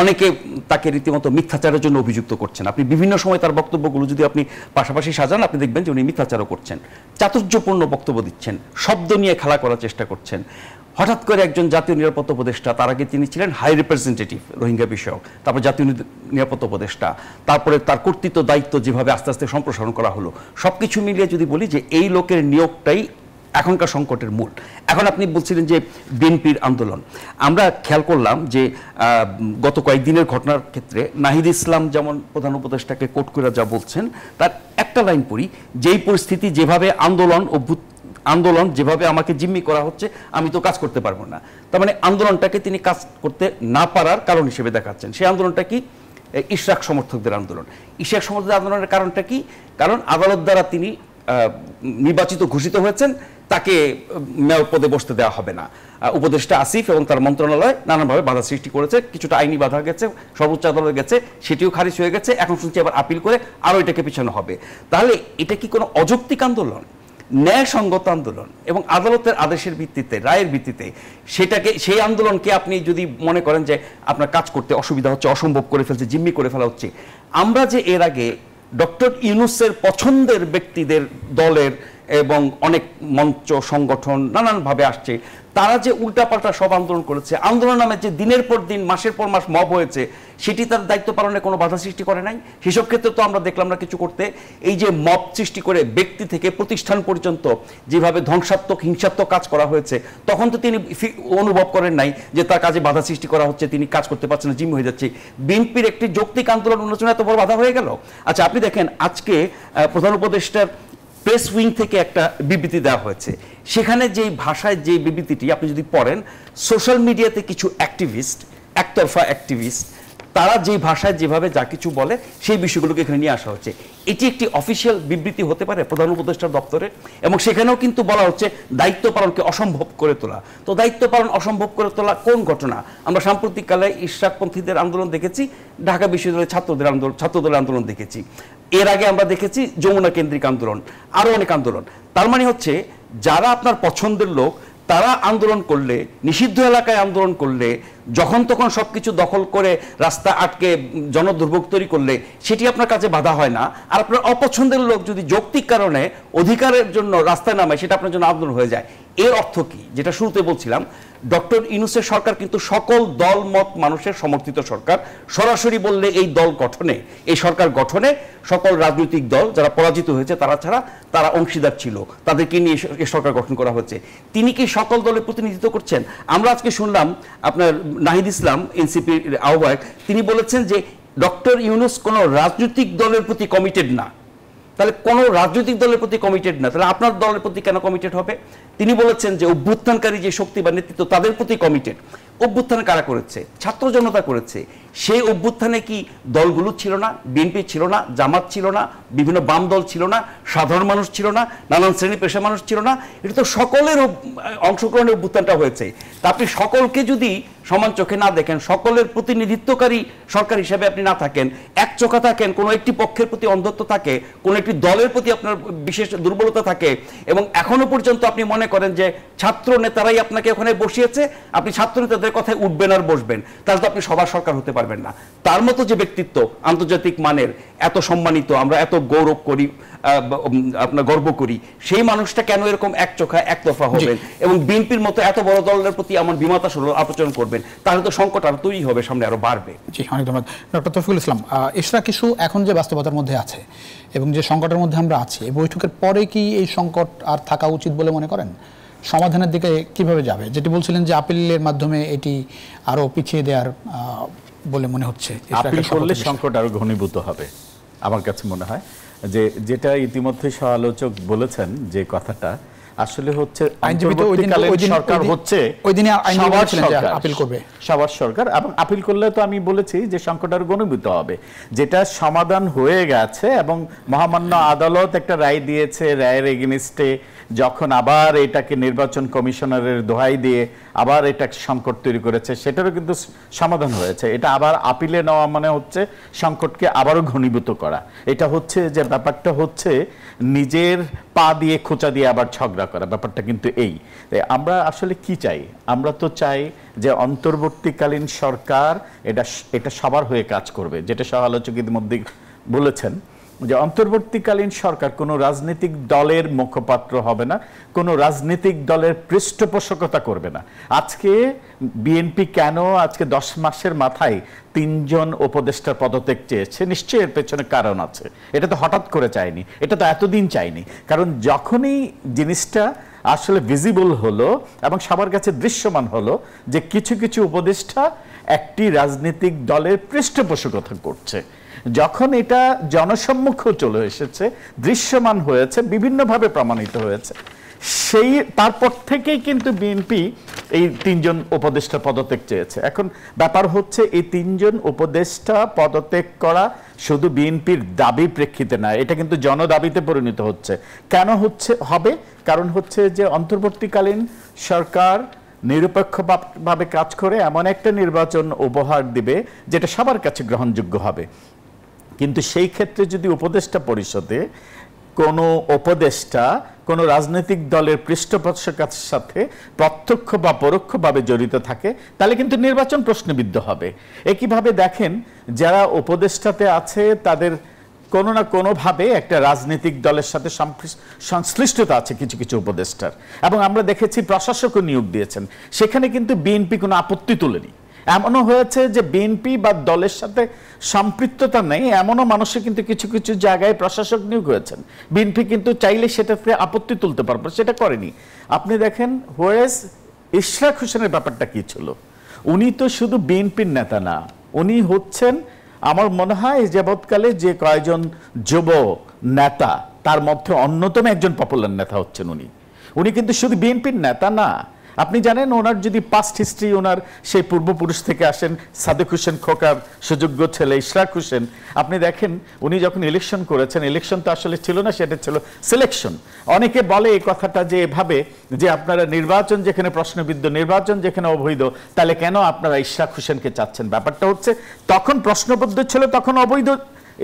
অনেকে তাকে রীতিমতো মিথ্যাচারের জন্য অভিযুক্ত করছেন। আপনি বিভিন্ন সময় তার বক্তব্যগুলো যদি আপনি পাশাপাশি সাজান, আপনি দেখবেন যে উনি মিথ্যাচারও করছেন, চাতুর্যপূর্ণ বক্তব্য দিচ্ছেন, শব্দ নিয়ে খেলা করার চেষ্টা করছেন। হঠাৎ করে একজন জাতীয় নিরাপত্তা উপদেষ্টা, তার আগে তিনি ছিলেন হাই রিপ্রেজেন্টেটিভ রোহিঙ্গা বিষয়ক, তারপর জাতীয় নিরাপত্তা উপদেষ্টা, তারপরে তার কর্তৃত্ব দায়িত্ব যেভাবে আস্তে আস্তে সম্প্রসারণ করা হলো, সবকিছু মিলিয়ে যদি বলি যে এই লোকের নিয়োগটাই এখনকার সংকটের মূল। এখন আপনি বলছিলেন যে বিএনপির আন্দোলন, আমরা খেয়াল করলাম যে গত কয়েকদিনের ঘটনার ক্ষেত্রে নাহিদ ইসলাম যেমন প্রধান উপদেষ্টাকে কোট করে যা বলছেন, তার একটা লাইন পড়ি, যেই পরিস্থিতি যেভাবে আন্দোলন যেভাবে আমাকে জিম্মি করা হচ্ছে আমি তো কাজ করতে পারবো না। তার মানে আন্দোলনটাকে তিনি কাজ করতে না পারার কারণ হিসেবে দেখাচ্ছেন। সেই আন্দোলনটা কি? ইশরাক সমর্থকদের আন্দোলন। ইশরাক সমর্থকদের আন্দোলনের কারণটা কি? কারণ আদালত দ্বারা তিনি নির্বাচিত ঘোষিত হয়েছেন, তাকে মেয়র পদে বসতে দেওয়া হবে না। উপদেষ্টা আসিফ এবং তার মন্ত্রণালয় নানানভাবে বাধা সৃষ্টি করেছে, কিছুটা আইনি বাধা গেছে, সর্বোচ্চ আদালতে গেছে, সেটিও খারিজ হয়ে গেছে। এখন শুনছি আবার আপিল করে আরও এটাকে পিছানো হবে। তাহলে এটা কি কোনো অযৌক্তিক আন্দোলন? ন্যায়সঙ্গত আন্দোলন এবং আদালতের আদেশের ভিত্তিতে, রায়ের ভিত্তিতে সেই আন্দোলনকে আপনি যদি মনে করেন যে আপনার কাজ করতে অসুবিধা হচ্ছে, অসম্ভব করে ফেলছে, জিম্মি করে ফেলা হচ্ছে। আমরা যে এর আগে ডক্টর ইউনূসের পছন্দের ব্যক্তিদের দলের এবং অনেক মঞ্চ সংগঠন নানানভাবে আসছে, তারা যে উল্টাপাল্টা সব আন্দোলন করেছে, আন্দোলন নামে যে দিনের পর দিন মাসের পর মাস মব হয়েছে, সেটি তার দায়িত্ব পালনে কোনো বাধা সৃষ্টি করে নাই। সেসব ক্ষেত্রে তো আমরা দেখলাম না কিছু করতে। এই যে মব সৃষ্টি করে ব্যক্তি থেকে প্রতিষ্ঠান পর্যন্ত যেভাবে ধ্বংসাত্মক হিংসাত্মক কাজ করা হয়েছে, তখন তো তিনি অনুভব করেন নাই যে তার কাজে বাধা সৃষ্টি করা হচ্ছে, তিনি কাজ করতে পারছেন না, জিম্মি হয়ে যাচ্ছে। বিএনপির একটি যৌক্তিক আন্দোলন উন্মোচনে এত বড় বাধা হয়ে গেল। আচ্ছা, আপনি দেখেন আজকে প্রধান উপদেষ্টার প্রেস উইং থেকে একটা বিবৃতি দেওয়া হয়েছে। সেখানে যেই ভাষায় যে বিবৃতিটি আপনি যদি পড়েন, সোশ্যাল মিডিয়াতে কিছু অ্যাক্টিভিস্ট, একতরফা অ্যাক্টিভিস্ট, তারা যেই ভাষায় যেভাবে যা কিছু বলে সেই বিষয়গুলোকে এখানে নিয়ে আসা হচ্ছে। এটি একটি অফিসিয়াল বিবৃতি হতে পারে প্রধান উপদেষ্টার দপ্তরে, এবং সেখানেও কিন্তু বলা হচ্ছে দায়িত্ব পালনকে অসম্ভব করে তোলা। তো দায়িত্ব পালন অসম্ভব করে তোলা কোন ঘটনা? আমরা সাম্প্রতিককালে ইশরাকপন্থীদের আন্দোলন দেখেছি, ঢাকা বিশ্ববিদ্যালয়ের ছাত্রদলের আন্দোলন দেখেছি, এর আগে আমরা দেখেছি যমুনা কেন্দ্রিক আন্দোলন, আরো অনেক আন্দোলন। তার মানে হচ্ছে যারা আপনার পছন্দের লোক, তারা আন্দোলন করলে, নিষিদ্ধ এলাকায় আন্দোলন করলে, যখন তখন সবকিছু দখল করে রাস্তা আটকে জনদুর্ভোগ তৈরি করলে সেটি আপনার কাছে বাধা হয় না। আর আপনার অপছন্দের লোক যদি যৌক্তিক কারণে অধিকারের জন্য রাস্তায় নামে, সেটা আপনার জন্য আন্দোলন হয়ে যায়। এর অর্থ কি? যেটা শুরুতে বলছিলাম, ডক্টর ইউনূসের সরকার কিন্তু সকল দল মত মানুষের সমর্থিত সরকার। সরাসরি বললে এই দল গঠনে, এই সরকার গঠনে সকল রাজনৈতিক দল যারা পরাজিত হয়েছে তারা ছাড়া তারা অংশীদার ছিল, তাদেরকে নিয়ে এই সরকার গঠন করা হচ্ছে। তিনি কি সকল দলের প্রতিনিধিত্ব করছেন? আমরা আজকে শুনলাম আপনার নাহিদ ইসলাম, এনসিপির আহ্বায়ক, তিনি বলেছেন যে ডক্টর ইউনূস কোনো রাজনৈতিক দলের প্রতি কমিটেড না। তাহলে কোনো রাজনৈতিক দলের প্রতি কমিটেড না, তাহলে আপনার দলের প্রতি কেন কমিটেড হবে? তিনি বলেছেন যে অভ্যুত্থানকারী যে শক্তি বা নেতৃত্ব তাদের প্রতি কমিটেড। অভ্যুত্থান কারা করেছে? ছাত্র জনতা করেছে। সেই অভ্যুত্থানে কি দলগুলো ছিল না? বিএনপি ছিল না, জামাত ছিল না, বিভিন্ন বাম দল ছিল না, সাধারণ মানুষ ছিল না, নানান শ্রেণী পেশা মানুষ ছিল না? এটা তো সকলের অংশগ্রহণের অভ্যুত্থানটা হয়েছে। তা আপনি সকলকে যদি সমান চোখে না দেখেন, সকলের প্রতিনিধিত্বকারী সরকার হিসেবে আপনি না থাকেন, এক চোখা থাকেন, কোনো একটি পক্ষের প্রতি অন্ধত্ব থাকে, কোনো একটি দলের প্রতি আপনার বিশেষ দুর্বলতা থাকে, এবং এখনো পর্যন্ত আপনি মনে করেন যে ছাত্র নেতারাই আপনাকে ওখানে বসিয়েছে, আপনি ছাত্র নেতাদের কথায় উঠবেন আর বসবেন, তাহলে তো আপনি সবার সরকার হতে পারবেন না। তার মতো যে ব্যক্তিত্ব আন্তর্জাতিক মানের, এত সম্মানিত, আমরা এত গৌরব করি, আপনার গর্ব করি, সেই মানুষটা কেন এরকম এক চোখা একতরফা হবেন এবং বিএনপির মতো এত বড় দলের প্রতি আমার বিমাতা আচরণ করবেন? তাহলে তো সংকট আরো তৈরি হবে, সামনে আরো বাড়বে। জি, অনেক ধন্যবাদ ডক্টর তৌফিকুল ইসলাম। ইশরাক ইস্যু এখন যে বাস্তবতার মধ্যে আছে এবং যে সংকটের মধ্যে আমরা আছি, এই বৈঠকের পরে কি এই সংকট আর থাকা উচিত বলে মনে করেন? সমাধানের দিকে কিভাবে যাবে? যেটি বলছিলেন যে আপিলের মাধ্যমে এটি আরো পিছিয়ে দেওয়ার বলে মনে হচ্ছে। আপিল করলে সংকট আরো ঘনীভূত হবে আমার কাছে মনে হয়। যেটা ইতিমধ্যে সমালোচক বলেছেন যে কথাটা আসলে হচ্ছে সরকার হচ্ছে সবার সরকার, এবং আপিল করলে তো আমি বলেছি যে সংকট আরো ঘনীভূত হবে। যেটা সমাধান হয়ে গেছে এবং মহামান্য আদালত একটা রায় দিয়েছে, রায়ের এগেনিস্টে যখন আবার এটাকে নির্বাচন কমিশনারের দোহাই দিয়ে আবার এটা সংকট তৈরি করেছে, সেটারও কিন্তু সমাধান হয়েছে। এটা আবার আপিলে নেওয়া মানে হচ্ছে সংকটকে আবারও ঘনীভূত করা। এটা হচ্ছে যে ব্যাপারটা হচ্ছে নিজের পা দিয়ে খোঁচা দিয়ে আবার ঝগড়া করা, ব্যাপারটা কিন্তু এই। আমরা আসলে কি চাই? আমরা তো চাই যে অন্তর্বর্তীকালীন সরকার এটা সবার হয়ে কাজ করবে, যেটা সমালোচক ইতিমধ্যে বলেছেন যে অন্তর্বর্তীকালীন সরকার কোনো রাজনৈতিক দলের মুখপাত্র হবে না, কোনো রাজনৈতিক দলের পৃষ্ঠপোষকতা করবে না। আজকে বিএনপি কেন আজকে 10 মাসের মাথায় 3 জন উপদেষ্টার পদত্যাগ চেয়েছে? নিশ্চয়ই এর পেছনে কারণ আছে। এটা তো হঠাৎ করে চায়নি, এটা তো এতদিন চায়নি। কারণ যখনই জিনিসটা আসলে ভিজিবল হলো এবং সবার কাছে দৃশ্যমান হলো যে কিছু কিছু উপদেষ্টা একটি রাজনৈতিক দলের পৃষ্ঠপোষকতা করছে। যখন এটা জনসম্মুখে চলে এসেছে, দৃশ্যমান হয়েছে, বিভিন্নভাবে প্রমাণিত হয়েছে, সেই তারপর থেকেই কিন্তু বিএনপি এই 3 জন উপদেষ্টা পদত্যাগ চেয়েছে। এখন ব্যাপার হচ্ছে এই 3 জন উপদেষ্টা পদত্যাগ করা শুধু বিএনপির দাবি প্রেক্ষিতে না, এটা কিন্তু জনদাবিতে পরিণত হচ্ছে। কেন হবে? কারণ হচ্ছে যে অন্তর্বর্তীকালীন সরকার নিরপেক্ষভাবে কাজ করে এমন একটা নির্বাচন উপহার দিবে যেটা সবার কাছে গ্রহণযোগ্য হবে। কিন্তু সেই ক্ষেত্রে যদি উপদেষ্টা পরিষদে কোনো উপদেষ্টা কোনো রাজনৈতিক দলের পৃষ্ঠপোষকের সাথে প্রত্যক্ষ বা পরোক্ষভাবে জড়িত থাকে, তাহলে কিন্তু নির্বাচন প্রশ্নবিদ্ধ হবে। একইভাবে দেখেন, যারা উপদেষ্টাতে আছে তাদের কোনো না কোনোভাবে একটা রাজনৈতিক দলের সাথে সংশ্লিষ্টতা আছে কিছু কিছু উপদেষ্টার, এবং আমরা দেখেছি প্রশাসকও নিয়োগ দিয়েছেন, সেখানে কিন্তু বিএনপি কোনো আপত্তি তোলেনি। এমনও হয়েছে যে বিএনপি বা দলের সাথে সম্পৃক্ততা নেই এমনও মানুষের কিন্তু কিছু কিছু জায়গায় প্রশাসক নিয়োগ হয়েছেন, বিএনপি কিন্তু চাইলে সেটাতে আপত্তি তুলতে পারবে, সেটা করেনি। আপনি দেখেন হোয়ারেজ ইশরাক হোসেনের ব্যাপারটা কি ছিল, উনি তো শুধু বিএনপির নেতা না, উনি হচ্ছেন আমার মনে হয় যাবৎকালে যে কয়েকজন যুব নেতা তার মধ্যে অন্যতম একজন পপুলার নেতা হচ্ছেন উনি কিন্তু শুধু বিএনপির নেতা না। আপনি জানেন ওনার যদি পাস্ট হিস্ট্রি, ওনার সেই পূর্বপুরুষ থেকে আসেন, সাদেক হোসেন খোকার সুযোগ্য ছেলে ইশরাক হোসেন, আপনি দেখেন উনি যখন ইলেকশন করেছেন, ইলেকশন তো আসলে ছিল না, সেটা ছিল সিলেকশন। অনেকে বলে এই কথাটা যে এভাবে যে আপনারা নির্বাচন যেখানে প্রশ্নবিদ্ধ, নির্বাচন যেখানে অবৈধ, তাহলে কেন আপনারা ইশরাক হোসেনকে চাচ্ছেন? ব্যাপারটা হচ্ছে তখন প্রশ্নবদ্ধ ছিল, তখন অবৈধ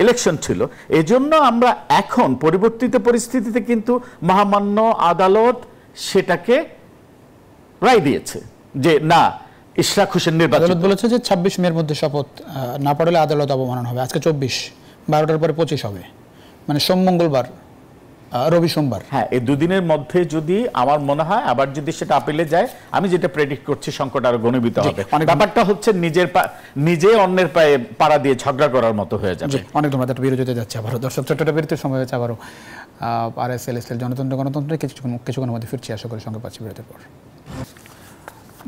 ইলেকশন ছিল। এজন্য আমরা এখন পরিবর্তিত পরিস্থিতিতে কিন্তু মহামান্য আদালত সেটাকে রায় দিয়েছে যে না, ইশরাক হোসেন নির্বাচিত। আদালত বলেছে যে 26 মের মধ্যে শপথ না পড়লে আদালত অবমাননা হবে। আজকে 24, 12টার পরে 25 হবে, মানে সোম মঙ্গলবার রবি সোমবার। হ্যাঁ, এই দুদিনের মধ্যে যদি আমার মনে হয় আবার যদি সেটা আপিলে যায়, আমি যেটা প্রেডিক্ট করছি সংকট আরো ঘনীভূত হবে। ব্যাপারটা হচ্ছে নিজে অন্যের পায়ে পাড়া দিয়ে ঝগড়া করার মতো হয়ে যাবে। অনেক ধন্যবাদ। বিরতিতে যাচ্ছে আবারও দর্শক, ছোট্ট বিরতির সময় হয়েছে আবারও। আরএসএল গণতন্ত্রে কিছুক্ষণের মধ্যে ফিরছি, আশা করি সঙ্গে পাচ্ছি বিরতির পর।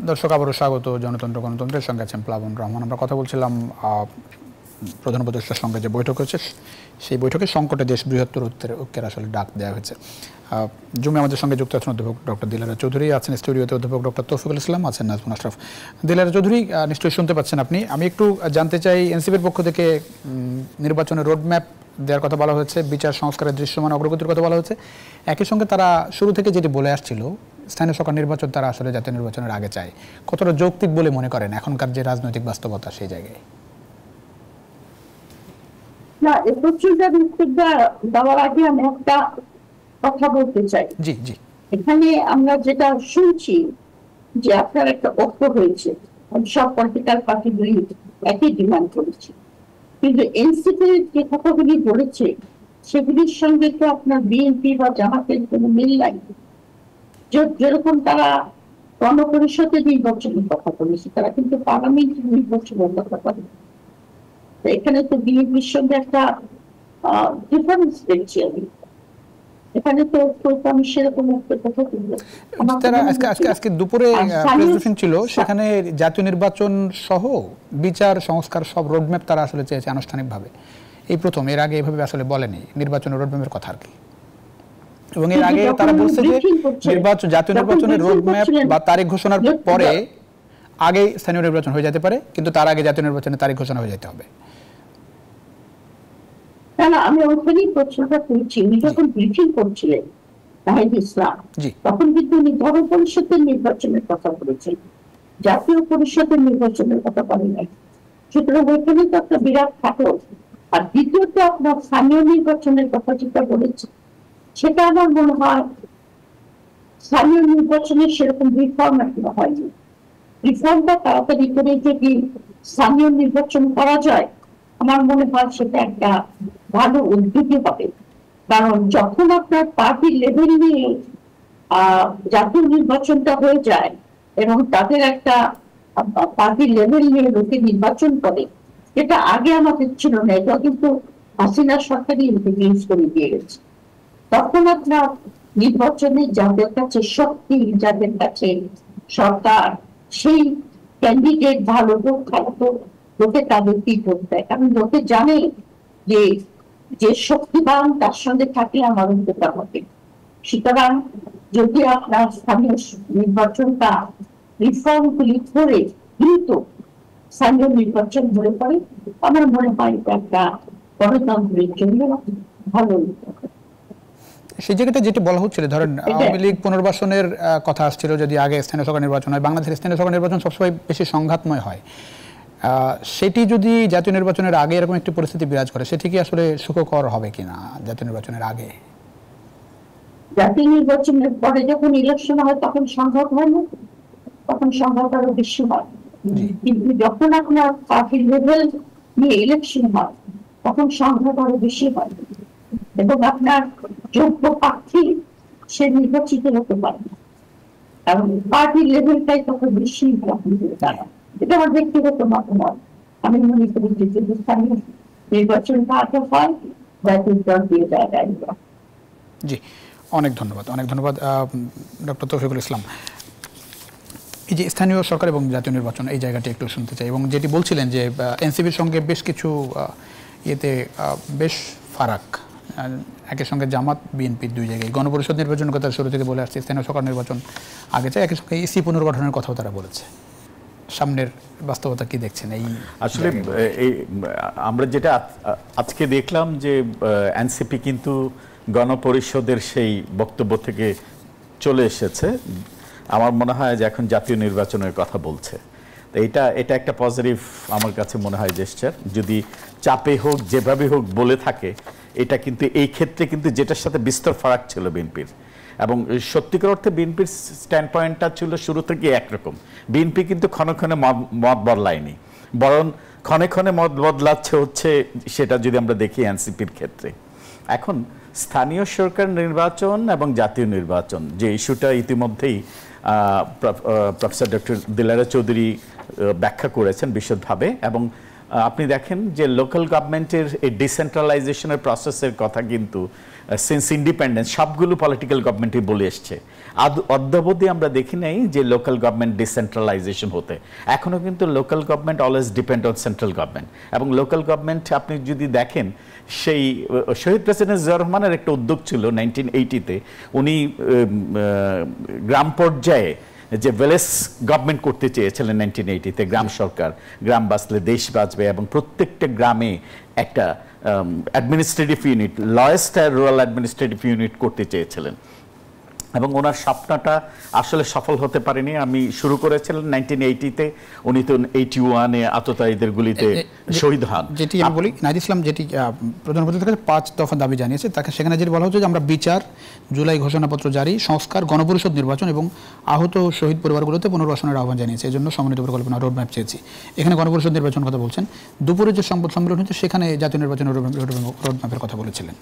দর্শক আবারও স্বাগত গণতন্ত্রের সঙ্গে আছেন প্লাবন রহমান। আমরা কথা বলছিলাম প্রধান উপদেষ্টার সঙ্গে যে বৈঠক হয়েছে, সেই বৈঠকে সংকটে দেশ বৃহত্তর ঐক্যের আসলে ডাক দেওয়া হয়েছে। জুমে আমাদের সঙ্গে যুক্ত আছেন অধ্যাপক ডক্টর দিলারা চৌধুরী, আছেন স্টুডিওতে অধ্যাপক ডক্টর তৌফিকুল ইসলাম, আছেন নাজমুন আশরাফ। দিলারা চৌধুরী, নিশ্চয়ই শুনতে পাচ্ছেন আপনি। আমি একটু জানতে চাই, এনসিপির পক্ষ থেকে নির্বাচনের রোডম্যাপ দেওয়ার কথা বলা হয়েছে, বিচার সংস্কারের দৃশ্যমান অগ্রগতির কথা বলা হয়েছে। একই সঙ্গে তারা শুরু থেকে যেটি বলে আসছিল, স্থানীয় সরকার নির্বাচন তারা আসলে জাতীয় নির্বাচনের আগে চায়। কতটা যৌক্তিক বলে মনে করেন এখনকার যে রাজনৈতিক বাস্তবতা সেই জায়গায়? না, এই প্রশ্নটা দেওয়ার আগে আমি একটা কথা বলতে চাই। জি জি। এখানে আমরা যেটা শুনছি যে আপনার একটা ঐক্য হয়েছে, সব পলিটিক্যাল পার্টিগুলি একই ডিমান্ড করেছে, কিন্তু এনসিপি যে কথাগুলি বলেছে সেগুলির সঙ্গে তো আপনার বিএনপি বা জামাতের কোনো মিল নাই। যেরকম তারা গণপরিষদের নির্বাচনের কথা বলেছে, তারা কিন্তু পার্লামেন্ট নির্বাচনের কথা বলে। এখানে তো বিএনপির সঙ্গে একটা ডিফারেন্স দেখছি আমি। এখানে তো আমি সেরকম একটা কথা বলবো। আজকে দুপুরে প্রেস ব্রিফিং ছিল, সেখানে জাতীয় নির্বাচন সহ বিচার সংস্কার সব রোডম্যাপ তারা আসলে চেয়েছে আনুষ্ঠানিকভাবে। এই প্রথম, এর আগে এভাবে আসলে বলেনি নির্বাচনের রোডম্যাপের কথা আর কি। এবং এর আগে তারা বলছে যে জাতীয় নির্বাচনের রোডম্যাপ বা তারিখ ঘোষণার পরে আগে স্থানীয় নির্বাচন হয়ে যেতে পারে, কিন্তু তার আগে জাতীয় নির্বাচনের তারিখ ঘোষণা হয়ে যেতে হবে। না, আমি ওখানেই প্রশ্নটা করছি। উনি যখন ব্রিফিং করছিলেন নাহিদ ইসলাম, তখন কিন্তু উনি গণপরিষদের নির্বাচনের কথা বলেছেন, জাতীয় পরিষদের নির্বাচনের কথা বলেন নাই। সুতরাং ওইখানে তো একটা বিরাট ফাটল। আর দ্বিতীয়ত আপনার স্থানীয় নির্বাচনের কথা যেটা বলেছে, সেটা আমার মনে হয় স্থানীয় নির্বাচনের সেরকম রিফর্ম এখনো হয়নি। রিফর্মটা তাড়াতাড়ি করে যদি স্থানীয় নির্বাচন করা যায়, আমার মনে হয় সেটা একটা ভালো উদ্যোগী হবে। কারণ যখন আপনার পার্টি লেভেল নিয়ে জাতীয় নির্বাচনটা হয়ে যায় এবং তাদের একটা পার্টি লেভেল নিয়ে লোকে নির্বাচন করে, এটা আগে আমাদের ছিল না। এটা কিন্তু হাসিনা সরকারই ইন্ট্রোডিউস করে দিয়ে গেছে। তখন আপনার নির্বাচনে যাদের কাছে শক্তি, যাদের কাছে সরকার, সেই ক্যান্ডিডেট ভালো হোক খারাপ হোক, লোকে তাদের কি করতে হয়, কারণ লোকে জানে যে যে শক্তিবান তার সঙ্গে থাকলে আমার উপকার হবে। সুতরাং যদি আপনার স্থানীয় নির্বাচনটা রিফর্ম গুলি করে দ্রুত স্থানীয় নির্বাচন হয়ে পড়ে, আমার মনে হয় এটা একটা গণতন্ত্রের জন্য ভালো। সেই জায়গাটা যেটা বলা হচ্ছিল, ধরেন আওয়ামী লীগ পুনর্বাসনের কথা আসছিল, যদি আগে স্থানীয় সরকার নির্বাচন হয়, বাংলাদেশের স্থানীয় সরকার নির্বাচন সবসময় বেশি সংঘাতময় হয়, সেটি যদি জাতীয় নির্বাচনের আগে এরকম একটি পরিস্থিতি বিরাজ করে, সেটি কি আসলে সুখকর হবে কিনা জাতীয় নির্বাচনের আগে? জাতীয় নির্বাচনের পরে যখন ইলেকশন হয় তখন সংঘাত হয় না, তখন সংঘাত আরো বেশি হয়। কিন্তু যখন আপনার পার্টি লেভেল নিয়ে ইলেকশন হয় তখন সংঘাত আরো বেশি হয়, এবং আপনার যোগ্য প্রার্থী সে নির্বাচিত হতে পারে না, কারণ পার্টির লেভেলটাই তখন বেশি দাঁড়ায়। এটা আমার ব্যক্তিগত মতামত। আমি মনে করি যে যদি স্থানীয় নির্বাচনটা আগে হয় জাতীয় দল দিয়ে যায়। জি, অনেক ধন্যবাদ, অনেক ধন্যবাদ ডক্টর তৌফিকুল ইসলাম। এই যে স্থানীয় সরকার এবং জাতীয় নির্বাচন, এই জায়গাটি একটু শুনতে চাই, এবং যেটি বলছিলেন যে এনসিপির সঙ্গে বেশ কিছু ইয়েতে বেশ ফারাক, একই সঙ্গে জামাত বিএনপির দুই জায়গায় গণপরিষদ নির্বাচনের কথা শুরু থেকে বলে আসছে, স্থানীয় সরকার নির্বাচন আগে চাই, একই সঙ্গে ইসি পুনর্গঠনের কথাও তারা বলেছে। সামনের বাস্তবতা কি দেখছেন? এই আসলে আমরা যেটা আজকে দেখলাম যে এনসিপি কিন্তু গণপরিষদের সেই বক্তব্য থেকে চলে এসেছে, আমার মনে হয় যে এখন জাতীয় নির্বাচনের কথা বলছে। তো এটা একটা পজিটিভ আমার কাছে মনে হয় জেস্টার, যদি চাপে হোক যেভাবে হোক বলে থাকে, এটা কিন্তু এই ক্ষেত্রে কিন্তু যেটার সাথে বিস্তর ফারাক ছিল বিএনপির, এবং সত্যিকার অর্থে বিএনপির স্ট্যান্ড পয়েন্টটা ছিল শুরু থেকে একরকম। বিএনপি কিন্তু ক্ষণে ক্ষণে মত বদলায়নি, বরং ক্ষণে ক্ষণে মত বদলাচ্ছে হচ্ছে, সেটা যদি আমরা দেখি এনসিপির ক্ষেত্রে। এখন স্থানীয় সরকার নির্বাচন এবং জাতীয় নির্বাচন যে ইস্যুটা ইতিমধ্যেই প্রফেসর ডক্টর দিলারা চৌধুরী ব্যাখ্যা করেছেন বিশদভাবে, এবং আপনি দেখেন যে লোকাল গভর্নমেন্টের এই ডিসেন্ট্রালাইজেশনের প্রসেসের কথা কিন্তু সিন্স ইন্ডিপেন্ডেন্স সবগুলো পলিটিক্যাল গভর্নমেন্টই বলে এসছে। অদ্যাবধি আমরা দেখি নাই যে লোকাল গভর্নমেন্ট ডিসেন্ট্রালাইজেশন হতে। এখনও কিন্তু local government always depend on central government, এবং লোকাল গভর্নমেন্ট আপনি যদি দেখেন, সেই শহীদ প্রেসিডেন্ট জিয়াউর রহমানের একটা উদ্যোগ ছিল 1980-তে, উনি গ্রাম পর্যায়ে যে ভিলেজ গভর্নমেন্ট করতে চেয়েছিলেন 1980-তে, গ্রাম সরকার, গ্রাম বাঁচলে দেশ বাঁচবে, এবং প্রত্যেকটা গ্রামে একটা administrative unit, lowest rural administrative unit করতে চেয়েছিলেন, এবং ওনার স্বপ্নটা আসলে সফল হতে পারেনি। আমি শুরু করেছিলেন 1980-তে, উনি তো 81-এ আততায়ীদের গুলিতে শহীদ হন। যেটি আমি বলি, নাহিদ ইসলাম যেটি প্রধানমন্ত্রীর কাছে 5 দফা দাবি জানিয়েছে, তাকে সেখানে যেটি বলা হচ্ছে যে আমরা বিচার, জুলাই ঘোষণাপত্র জারি, সংস্কার, গণপরিষদ নির্বাচন এবং আহত শহীদ পরিবারগুলোতে পুনর্বাসনের আহ্বান জানিয়েছে, এই জন্য সমন্বিত পরিকল্পনা রোডম্যাপ চেয়েছি। এখানে গণপরিষদ নির্বাচন কথা বলছেন, দুপুরে যে সংবাদ সম্মেলন হচ্ছে সেখানে জাতীয় নির্বাচনের রোডম্যাপের কথা বলেছিলেন।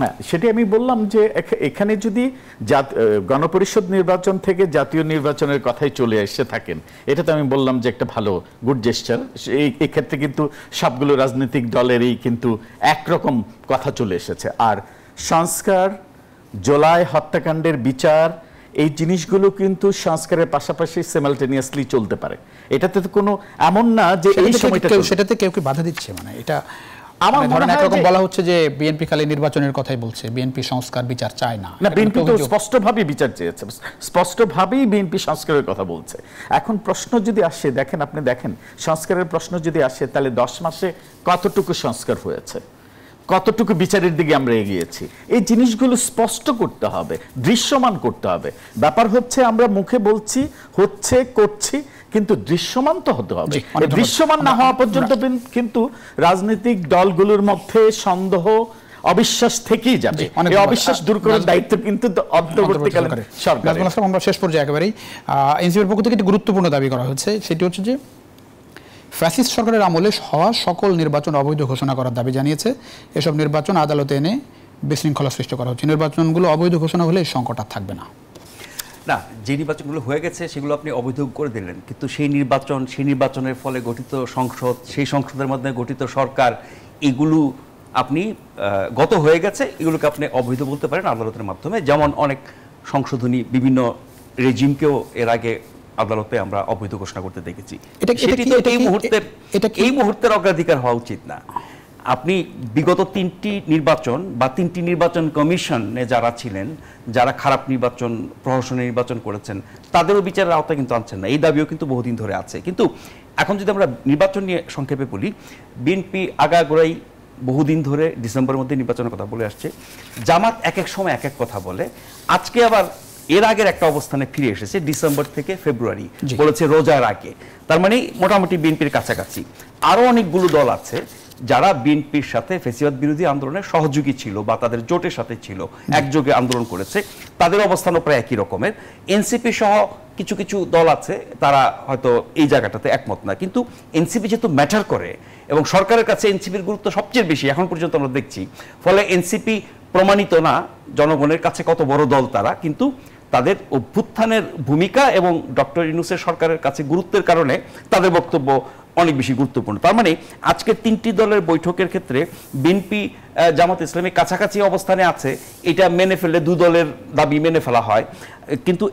হ্যাঁ, সেটি আমি বললাম যে এখানে যদি গণপরিষদ নির্বাচন থেকে জাতীয় নির্বাচনের কথাই চলে এসে থাকেন, এটা তো আমি বললাম যে একটা ভালো গুড জেস্টার। এই ক্ষেত্রে কিন্তু সবগুলো রাজনৈতিক দলেরই কিন্তু একরকম কথা চলে এসেছে। আর সংস্কার, জুলাই হত্যাকাণ্ডের বিচার, এই জিনিসগুলো কিন্তু সংস্কারের পাশাপাশি সিমালটেনিয়াসলি চলতে পারে। এটাতে তো কোনো এমন না যে এই সময়টা সেটাতে কেউ কি বাধা দিচ্ছে, মানে এটা আমার ধরেন একরকম বলা হচ্ছে যে বিএনপি খালি নির্বাচনের কথাই বলছে, বিএনপি সংস্কার বিচার চায় না। না, বিএনপি তো স্পষ্টভাবেই বিচার চেয়েছে, স্পষ্টভাবেই বিএনপি সংস্কারের কথা বলছে। এখন প্রশ্ন যদি আসে, দেখেন আপনি দেখেন সংস্কারের প্রশ্ন যদি আসে, তাহলে 10 মাসে কতটুকু সংস্কার হয়েছে, কতটুকু বিচারের দিকে আমরা এগিয়েছি, এই জিনিসগুলো স্পষ্ট করতে হবে, দৃশ্যমান করতে হবে। ব্যাপার হচ্ছে আমরা মুখে বলছি, হচ্ছে, করছি, কিন্তু দৃশ্যমান তো হতে হবে। দৃশ্যমান না হওয়া পর্যন্ত কিন্তু রাজনৈতিক দলগুলোর মধ্যে সন্দেহ, অবিশ্বাস থেকেই যাবে। এই অবিশ্বাস দূর করার দায়িত্ব কিন্তু অন্তর্বর্তীকালীন সরকারের। আমরা শেষ পর্যায়ে একেবারেই এনসিপির পক্ষ থেকে একটি গুরুত্বপূর্ণ দাবি করা হচ্ছে, সেটি হচ্ছে যে ফ্যাসিস্ট সরকারের আমলে হওয়া সকল নির্বাচন অবৈধ ঘোষণা করার দাবি জানিয়েছে। এসব নির্বাচন আদালতে এনে বিশৃঙ্খলা সৃষ্টি করা হচ্ছে। নির্বাচনগুলো অবৈধ ঘোষণা হলে এই সংকট আর থাকবে না। না, যে নির্বাচনগুলো হয়ে গেছে সেগুলো আপনি অবৈধ করে দিলেন, কিন্তু সেই নির্বাচনের ফলে গঠিত সংসদ, সেই সংসদের মধ্যে গঠিত সরকার, এগুলো আপনি গত হয়ে গেছে, এগুলোকে আপনি অবৈধ বলতে পারেন আদালতের মাধ্যমে, যেমন অনেক সংশোধনী বিভিন্ন রেজিমকেও এর আগে আদালতে আমরা অবৈধ ঘোষণা করতে দেখেছি। এই মুহূর্তের অগ্রাধিকার হওয়া উচিত না। আপনি বিগত 3টি নির্বাচন বা 3টি নির্বাচন কমিশনে যারা ছিলেন, যারা খারাপ নির্বাচন, প্রহসনের নির্বাচন করেছেন, তাদেরও বিচারের আওতায় কিন্তু আনছেন না। এই দাবিও কিন্তু বহুদিন ধরে আছে। কিন্তু এখন যদি আমরা নির্বাচন নিয়ে সংক্ষেপে বলি, বিএনপি আগাগোড়াই বহুদিন ধরে ডিসেম্বরের মধ্যে নির্বাচনের কথা বলে আসছে। জামাত এক এক সময় এক এক কথা বলে। আজকে আবার এর আগের একটা অবস্থানে ফিরে এসেছে ডিসেম্বর থেকে ফেব্রুয়ারি, বলেছে রোজার আগে। তার মানে মোটামুটি বিএনপির কাছাকাছি। আরো অনেকগুলো দল আছে যারা বিএনপির সাথে ফ্যাসিবাদ বিরোধী আন্দোলনের সহযোগী ছিল বা তাদের জোটের সাথে ছিল, একযোগে আন্দোলন করেছে, তাদের অবস্থানও প্রায় একই রকমের। এনসিপি সহ কিছু কিছু দল আছে তারা হয়তো এই জায়গাটাতে একমত না, কিন্তু এনসিপি যেহেতু ম্যাটার করে এবং সরকারের কাছে এনসিপির গুরুত্ব সবচেয়ে বেশি এখন পর্যন্ত আমরা দেখছি, ফলে এনসিপি প্রমাণিত না জনগণের কাছে কত বড় দল তারা, কিন্তু তাদের অভ্যুত্থানের ভূমিকা এবং ডক্টর ইউনূসের সরকারের কাছে গুরুত্বের কারণে তাদের বক্তব্য অনেক বেশি গুরুত্বপূর্ণ। তার মানে আজকে 3টি দলের বৈঠকের ক্ষেত্রে বিএনপি জামাত ইসলামী কাছাকাছি অবস্থানে আছে, এটা মেনে ফেললে 2 দলের দাবি মেনে ফেলা হয়। কিন্তু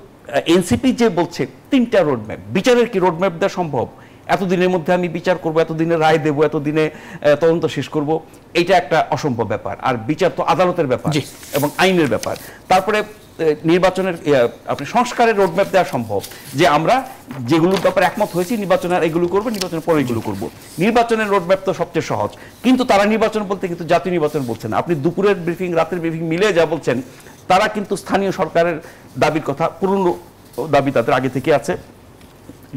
এনসিপি যে বলছে 3টা রোডম্যাপ, বিচারের কি রোডম্যাপ দেওয়া সম্ভব? এতদিনের মধ্যে আমি বিচার করব, এতদিনে রায় দেবো, এতদিনে তদন্ত শেষ করব, এটা একটা অসম্ভব ব্যাপার। আর বিচার তো আদালতের ব্যাপার এবং আইনের ব্যাপার। তারপরে নির্বাচনের আপনি সংস্কারের রোডম্যাপ দেওয়া সম্ভব, যে আমরা যেগুলোর ব্যাপারে একমত হয়েছি নির্বাচনের এগুলো করবো, নির্বাচনের পরে এগুলো করবো। নির্বাচনের রোডম্যাপ তো সবচেয়ে সহজ, কিন্তু তারা নির্বাচন বলতে কিন্তু জাতীয় নির্বাচন বলছেন না। আপনি দুপুরের ব্রিফিং, রাতের ব্রিফিং মিলে যা বলছেন, তারা কিন্তু স্থানীয় সরকারের দাবির কথা, পুরনো দাবি তাদের আগে থেকে আছে,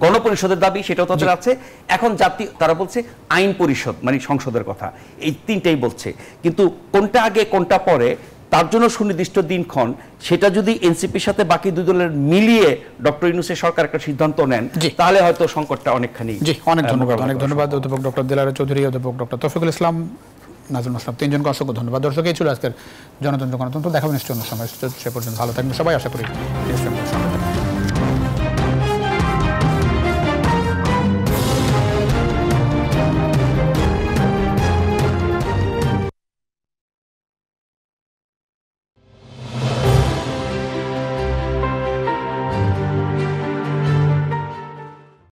গণপরিষদের দাবি সেটাও তাদের আছে। এখন জাতীয় তারা বলছে আইন পরিষদ মানে সংসদের কথা, এই 3টাই বলছে। কিন্তু কোনটা আগে কোনটা পরে তার জন্য সুনির্দিষ্ট দিনক্ষণ, সেটা যদি এনসিপির সাথে বাকি 2 দলের মিলিয়ে ডক্টর ইউনূসের সরকার একটা সিদ্ধান্ত নেন, তাহলে হয়তো সংকটটা অনেকখানি। অনেক ধন্যবাদ অধ্যাপক ডক্টর দিলারা চৌধুরী, অধ্যাপক ডক্টর তৌফিকুল ইসলাম, নাজমুল মোশাররফ, 3 জনকে অসংখ্য ধন্যবাদ। দর্শক, এই ছিল আজকের জনতন্ত্র গণতন্ত্র। দেখাবেন নিশ্চয় অন্য সময়। সে পর্যন্ত ভালো থাকবেন সবাই, আশা করি।